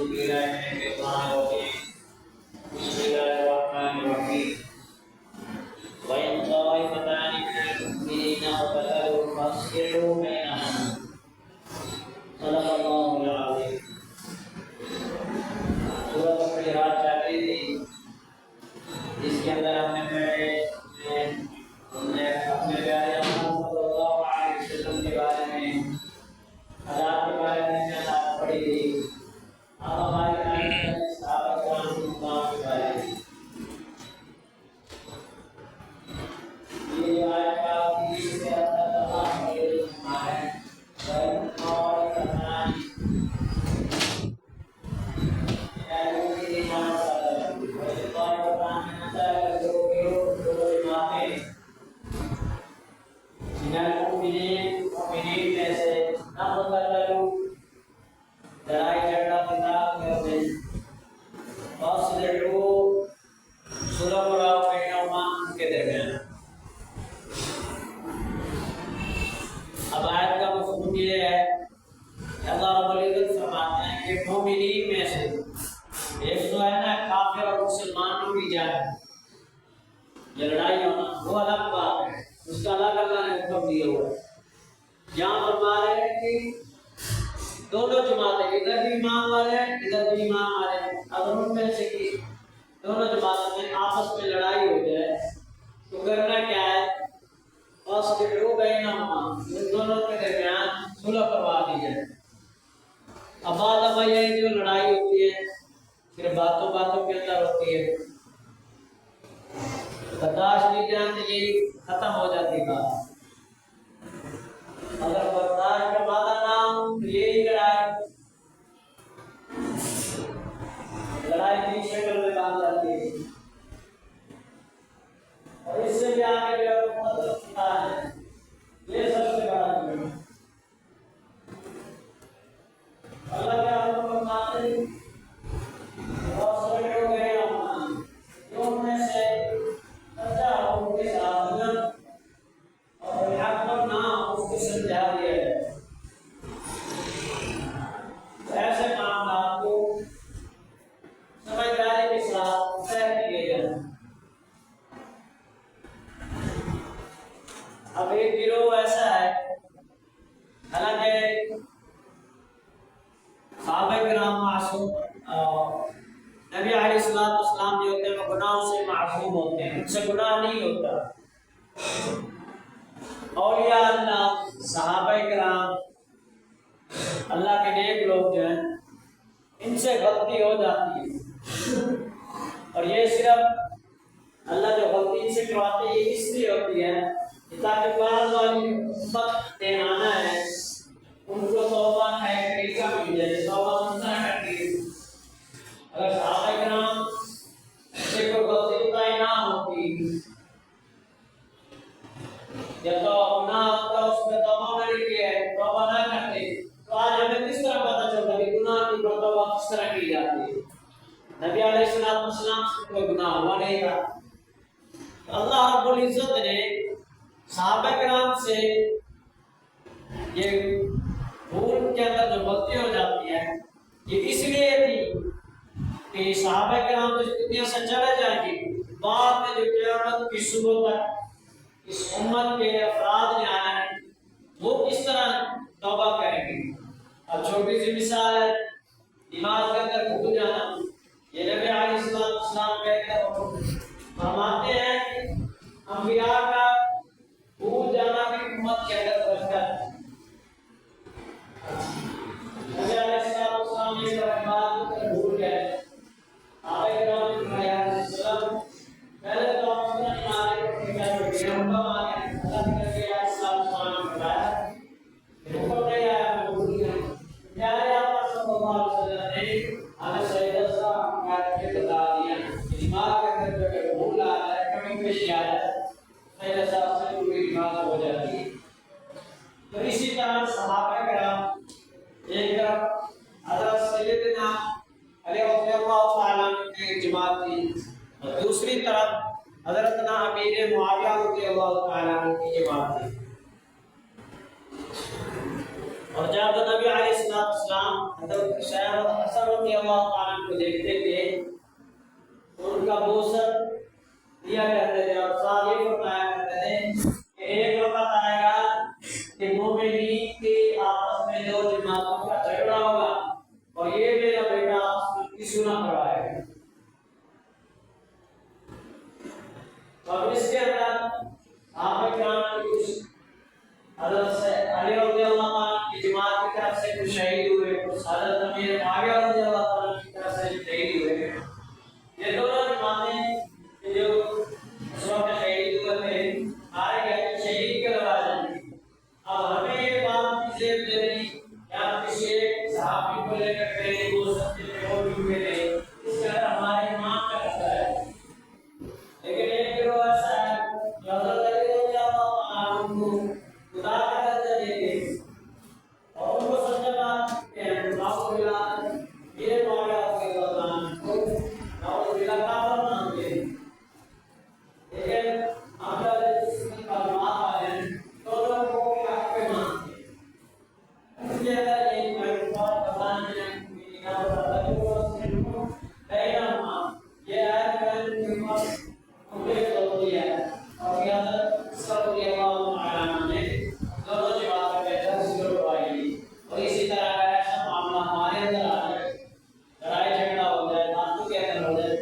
بالله من الشيطان الرجيم بسم الله الرحمن الرحيم وإن طائفتان من المؤمنين اقتتلوا فاصلحوا بينهما صدق الله العظيم. سورۃ الحجرات چاہتی تھی جس کے اندر ہم نے اپنے پیارے محمد صلی اللہ علیہ وسلم کے بارے میں عذاب کے بارے میں آیات پڑھی تھی. اب ہماری آیت صحابہ کرام کے مقام کے بارے میں یہ آیت کا تیسرے سے اللہ تعالیٰ ہمارے اور کہانی لڑائی جھگڑا فساد کرتے فاصلحوا صلح کراؤ بینہما ان کے درمیان. اب آیت کا مفہوم یہ ہے کہ اللہ رب العزت فرماتے ہیں کہ مومنین میں سے ایک تو ہے نا کافر اور مسلمانوں کی جنگ یہ لڑائی ہونا وہ الگ بات ہے, اس کا الگ اللہ نے حکم دیا ہوا ہے. یہاں فرما رہے ہیں کہ دونوں جماعتیں ادھر بھی ایمان والے ہیں ادھر بھی ایمان والے ہیں. اگر ان میں سے کی دونوں جماعتوں میں آپس میں لڑائی ہو جائے تو کرنا کیا ہے؟ فاصلحوا بینہما, ان دونوں کے درمیان صلح کروا دی جائے. اب بات اب یہ جو لڑائی ہوتی ہے صرف باتوں باتوں کے اندر ہوتی ہے, برداشت نہیں جانتے یہی ختم ہو جاتی بات. اگر برداشت کا وعدہ نہ ہو تو یہی لڑائی کی شکل میں بات جاتی ہے. اور اس سے بھی آگے جو مطلب کیا ہے یہ سب سے بڑا جرم ہے. اللہ کے حکم فرماتے ہیں فاصلحوا بینہما, جو ان میں سے سچا ہو ان کے ساتھ اور حق پر نہ اس کو سمجھا دیا جائے. ایسے معاملات کو سمجھداری کے ساتھ طے کیے جائیں. اب ایک گروہ ایسا ہے, حالانکہ صحابہ کرام معصوم نبی علیہ السلام جو ہوتے ہیں وہ گناہوں سے معصوم ہوتے ہیں, ان سے گناہ نہیں ہوتا. اولیاء اللہ صحابہ کرام اللہ کے نیک لوگ جو ہیں ان سے غلطی ہو جاتی ہے, اور یہ صرف اللہ جو غلطی ان سے کرواتے ہیں یہ اس لیے ہوتی ہے تاکہ بعد والی امت دین آنا ہے ان کو توبہ کا ایک طریقہ مل جائے, توبہ منظر کرتی ہے. اگر صحابہ کرام سے کوئی غلطی طے نہ ہوتی یا تو گناہ ہوتا اس میں توبہ نہیں کیا ہے, توبہ نہ کرتے تو آج ہمیں کس طرح پتہ چلتا کہ گناہ کی توبہ کس طرح کی جاتی ہے. نبی علیہ السلام سے کوئی گناہ ہوا نہیں تھا. اللہ رب العزت نے صحابہ کرام سے یہ بھول کے اندر جو غلطی ہو جاتی ہے یہ اس لیے تھی کہ صحابہ کرام تو دنیا سے چلے جائیں گے, بعد میں جو قیامت کی صبح تک اس امت کے افراد نے آنا ہے وہ کس طرح توبہ کریں گے. اب چھوٹی سی مثال ہے نماز کے اندر بھول جانا. یہ نبی علیہ السلام کہتے ہیں فرماتے ہیں کہ انبیاء کا بھول جانا بھی امت کے اندر رکھتا ہے. نبی علیہ السلام یہ بات بھول گئے. آئے کرام علیہ السلام پہلے تو ہم نے ہمارے کیا ہم کا مانے اللہ کے السلام بتایا حکم نہیں آیا بھول گئے. پیارے آقا صلی اللہ علیہ وسلم نے ہمیں صحیح رستہ کے بتا دیا. دماغ کے اندر جو بھول آ رہا ہے کمی پیشی آ رہا ہے صحیح رستہ سے پوری دماغ ہو جاتی ہے. تو اسی طرح صحابہ کرام ایک طرف حضرت سیدنا علی رضی اللہ تعالیٰ عنہ کی جماعت تھی اور دوسری طرف حضرت امیر معاویہ رضی اللہ تعالیٰ عنہ کی جماعت تھی. اور جب نبی علیہ السلام حضرت شیخ حسن رضی اللہ تعالیٰ عنہ کو دیکھتے تھے تو ان کا بوسر دیا کرتے تھے اور ساتھ یہ فرمایا کرتے تھے کہ ایک وقت آئے گا کہ مومنین کے آپس میں دو جماعتوں کا جھگڑا ہوگا اور یہ میرا بیٹا آپس میں کسی نہ کروائے گا. اور اس کے اندر آپ کرام کی کچھ حضرت علی رضی اللہ عنہ کی جماعت کی طرف سے کچھ شہید ہوئے, کچھ حضرت امیر معاویہ رضی اللہ عنہ کی طرف سے شہید ہوئے. یہ دونوں جماعتیں جو اس وقت شہید ہوئے تھے آئے گئے شہید کے لوازم تھی. اب ہمیں یہ بات سے میری یا کسی ایک صحابی کو لے کر کہیں وہ سب سے وہ بھی ہوئے تھے, اس کا ہمارے امام کا کرتا ہے. لیکن ایک گروہ ایسا ہے جو حضرت علی رضی اللہ عنہ کو خدا کا درجہ دیتے اور ان کو سمجھنا کہ نعوذ باللہ یہ معاملہ رضی اللہ عنہ کو نعوذ باللہ کافر مانتے ہیں. لیکن ہم جس میں کلمات آئے ہیں تو لوگ کو حق پہ مانتے ہیں. اس کے اندر یہ محفوظ قرآن میں نگاہ کرتا ہے وہ صرف بینہما یہ آیت کرنے کے بعد مجھے ضروری ہے اور یہ حضرت صلی اللہ علیہ وسلم نے دونوں جماعتوں کے درس کروائی. اور اسی طرح اگر ایسا معاملہ ہمارے اندر آ جائے, لڑائی جھگڑا ہو جائے, باتوں کے اندر ہو جائے,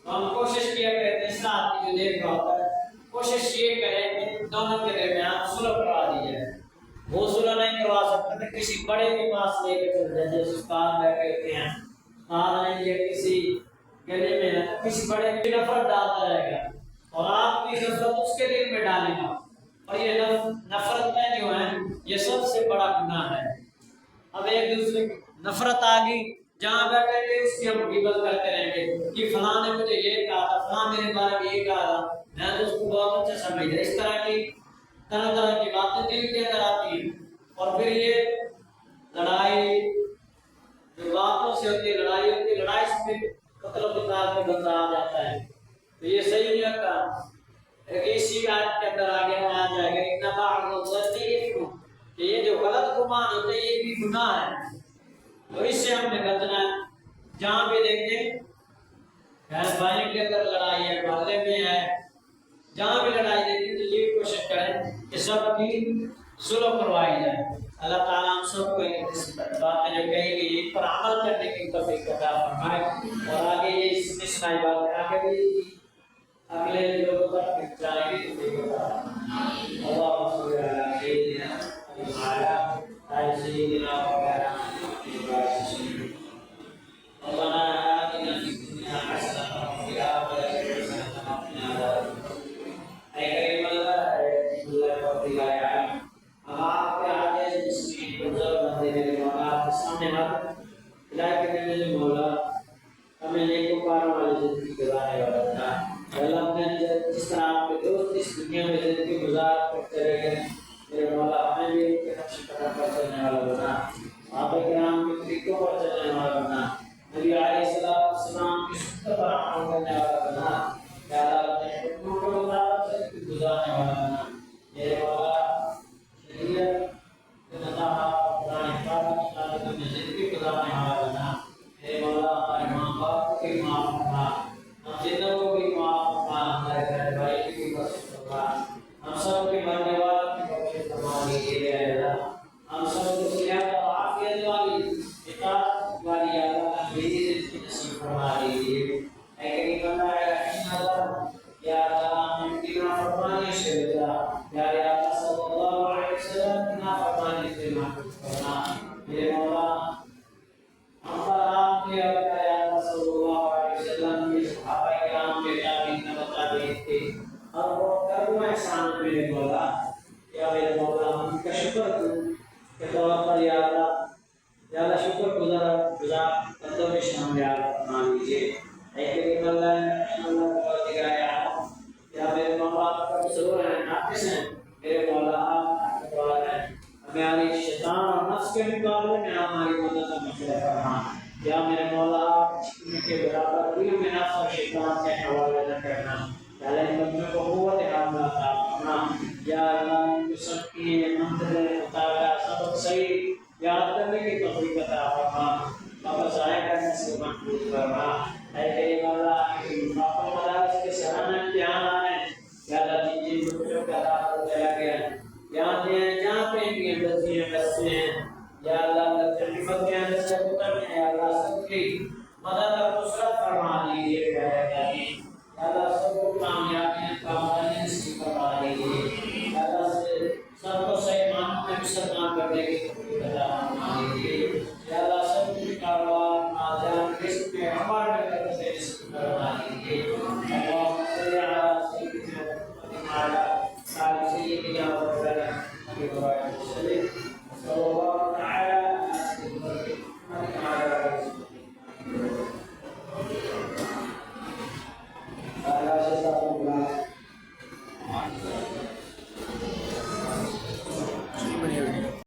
تو ہم کوشش کیا کرتے ہیں اس آدمی جو دیکھ رہا ہوتا ہے کوشش یہ کریں کہ دونوں کے درمیان صلح کروا دی جائے. وہ صلح نہیں کروا سکتے تو کسی بڑے کے پاس لے کے چل جائے, جیسے استاد کہتے ہیں استاد نہیں یہ کسی گلے میں ہے تو کسی بڑے کی نفرت ڈالتا رہے گا اور آپ کی نفرت اس کے دل میں ڈالے گا. اور یہ نفرتیں جو ہیں یہ سب سے بڑا گناہ ہے. اب ایک دوسرے کی نفرت آ گئی, جہاں بیٹھے گے اس کی ہم غیبت کرتے رہیں گے کہ فلاں نے مجھے یہ کہا تھا, فلاں میرے بارے میں یہ کہا تھا, میں تو اس کو بہت اچھا سمجھ رہا. اس طرح کی طرح کی باتیں دل کے اندر آتی ہیں اور پھر یہ لڑائی جو باتوں سے ہوتی ہے, لڑائی سے قتل و قتال میں بدلا آ جاتا ہے. تو یہ صحیح نہیں ہوتا. اسی آیت کے اندر آگے آیا جائے گا ان بعض الظن کہ یہ جو غلط گمان ہوتے ہیں یہ بھی گناہ ہے. تو اس سے ہم نے بچنا ہے. جہاں بھی دیکھیں بہن بھائی کے اندر لڑائی ہے, محلے میں ہے, جہاں بھی لڑائی دیکھیں تو یہ کوشش کریں کہ سب کی صلح کروائی جائے. اللہ تعالیٰ ہم سب کو اس باتیں جو کہیں گی پر عمل کرنے کی توفیق عطا فرمائے اور آگے یہ اس نشائی بات آگے بھی اگلے لوگوں تک جانے کی توفیق عطا فرمائے. اللهم صل على سيدنا وعلى سيدنا ربنا آتنا في الدنيا حسنة وفي الآخرة حسنة وقنا عذاب النار. اے کریم اللہ ہم آپ کے آگے جس کی بزرگ بندے میرے مولا آپ کے سامنے ہاتھ ہدایت کرنے والے مولا ہمیں نیک و کاروں والی زندگی گزارنے والا بنا. اللہ نے جس طرح آپ کے دوست اس دنیا میں زندگی گزار کرتے رہے میرے مولا ہمیں بھی ان کے نقش قدم پر چلنے والا بنا, آپ کرام کے طریقوں پر چلنے والا بنا, نبی علیہ السلام کی سنت پر عمل کرنے والا بنا. یا اللہ اپنے حکموں کے مطابق زندگی گزارنے والا بنا. میرے مولا شریعت کے مطابق قرآن پاک کے مطابق زندگی گزارنے والا بنا. میرے مولا ہمارے ماں باپ کو بھی معاف فرما, ہم جنوں کو بھی معاف فرما, ہمارے گھر بھائی کی بھی بخش فرما, ہم سب کے مرنے والوں کی بخش فرما دیجیے اللہ. ہم سب کو صحت اور عافیت والی اطاعت والی میری زندگی نصیب فرما دیجیے. اے کریم اللہ رحیم اللہ یا اللہ ہمیں کی نافرمانی سے بچا, یا اللہ صلی اللہ علیہ وسلم کی نافرمانی سے محفوظ فرما. میرے مولا ہم پر آپ نے اللہ صلی اللہ علیہ وسلم کے صحابہ کرام کے تابعین بتا دیے تھے اور وہ کرم احسان میرے مولا. یا میرے مولا ہم کا شکر کے طور پر یا اللہ شکر گزار بندوں میں شامل فرما لیجیے. اے کریم اللہ یا میرے مولا کا ضرور ہے ناقص ہیں, میرے مولا آپ کا ہے ہماری شیطان اور نفس کے مقابلے میں ہماری مدد کا مشورہ فرما. یا میرے مولا ان کے برابر کوئی میں نفس اور شیطان کے حوالے نہ کرنا. یا اللہ ان بچوں کو قوت حاملہ عطا فرما. یا اللہ ان کو سب کی منزل مطابق سبق صحیح فرما اے کریم اللہ آپ مدارس کے سرانہ کے آنا ہے یا اللہ جن جن بچوں کا دعوت چلا گیا جہاں پہ بھی بچے بستے ہیں یا اللہ تکلیفوں کے اندر سے اترنے یا اللہ سب کی مدد